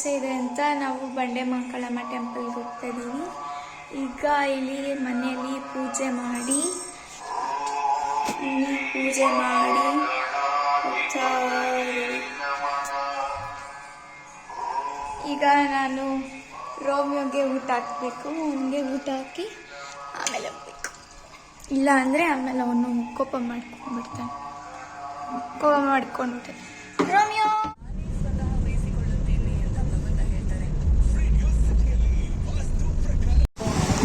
ಅಮಾವಾಸ್ಯೆ ಇದೆ ಅಂತ ನಾವು ಬಂಡೆ ಮಹಾಕಾಳಮ್ಮ ಟೆಂಪಲ್ಗೆ ಹೋಗ್ತಾ ಇದ್ದೀವಿ. ಈಗ ಇಲ್ಲಿ ಮನೆಯಲ್ಲಿ ಪೂಜೆ ಮಾಡಿ ಈಗ ನಾನು ರೋಮಿಯೋಗೆ ಊಟ ಹಾಕಬೇಕು. ಅವನಿಗೆ ಊಟ ಹಾಕಿ ಆಮೇಲೆ ಹೋಗ್ಬೇಕು. ಇಲ್ಲ ಅಂದರೆ ಆಮೇಲೆ ಅವನು ಕೋಪ ಮಾಡ್ಕೊಂಡ್ಬಿಟ್ಟೆ. ರೋಮಿಯೋ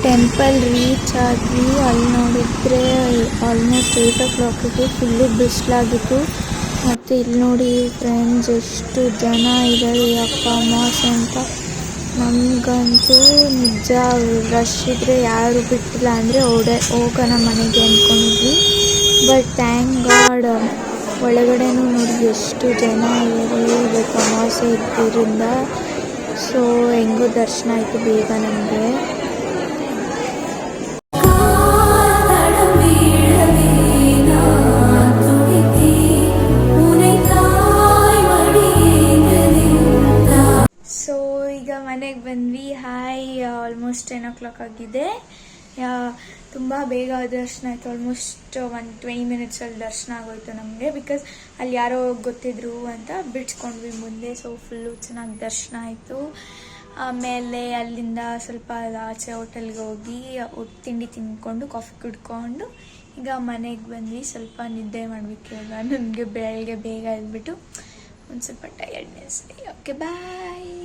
ಟೆಂಪಲ್ ರೀಚ್ ಆದ್ವಿ. ಅಲ್ಲಿ ನೋಡಿದ್ರೆ ಆಲ್ಮೋಸ್ಟ್ 8 o'clock ಫುಲ್ಲು ಬಿಸಿಲಾಗಿತ್ತು. ಮತ್ತು ಇಲ್ಲಿ ನೋಡಿ ಫ್ರೆಂಡ್ಸ್ ಎಷ್ಟು ಜನ ಇದ್ದಾರೆ ಅಪ್ಪ ಅಮಾವಾಸ್ಯೆ ಅಂತ. ನಮಗಂತೂ ನಿಜ ರಶ್ ಇದ್ದರೆ ಯಾರು ಬಿಟ್ಟಿಲ್ಲ ಅಂದರೆ ಹೋಗೋಣ ಮನೆಗೆ ಅಂದ್ಕೊಂಡಿದ್ವಿ. ಬಟ್ ಥ್ಯಾಂಕ್ ಗಾಡ್ ಒಳಗಡೆನೂ ನೋಡಿ ಎಷ್ಟು ಜನ ಇದ್ದಾರೆ. ಇವತ್ತು ಅಮಾವಾಸ್ಯೆ ಇದ್ದರಿಂದ ಸೊ ಹೆಂಗೋ ದರ್ಶನ ಆಯಿತು ಬೇಗ ನಮಗೆ. ಮನೆಗೆ ಬಂದ್ವಿ. ಆಲ್ಮೋಸ್ಟ್ 10 o'clock ಆಗಿದೆ. ತುಂಬ ಬೇಗ ದರ್ಶನ ಆಯಿತು. ಆಲ್ಮೋಸ್ಟ್ 20 minutes ದರ್ಶನ ಆಗೋಯ್ತು ನಮಗೆ. ಬಿಕಾಸ್ ಅಲ್ಲಿ ಯಾರೋ ಗೊತ್ತಿದ್ರು ಅಂತ ಬಿಡ್ಸ್ಕೊಂಡ್ವಿ ಮುಂದೆ. ಸೊ ಫುಲ್ಲು ಚೆನ್ನಾಗಿ ದರ್ಶನ ಆಯಿತು. ಆಮೇಲೆ ಅಲ್ಲಿಂದ ಸ್ವಲ್ಪ ಆಚೆ ಹೋಟೆಲ್ಗೆ ಹೋಗಿ ತಿಂಡಿ ತಿಂದ್ಕೊಂಡು ಕಾಫಿ ಕುಡ್ಕೊಂಡು ಈಗ ಮನೆಗೆ ಬಂದ್ವಿ. ಸ್ವಲ್ಪ ನಿದ್ದೆ ಮಾಡಬೇಕು ಇವಾಗ. ನನಗೆ ಬೆಳಗ್ಗೆ ಬೇಗ ಎದ್ಬಿಟ್ಟು ಒಂದು ಸ್ವಲ್ಪ ಟಯರ್ಡ್ನೆಸ್. Okay bye.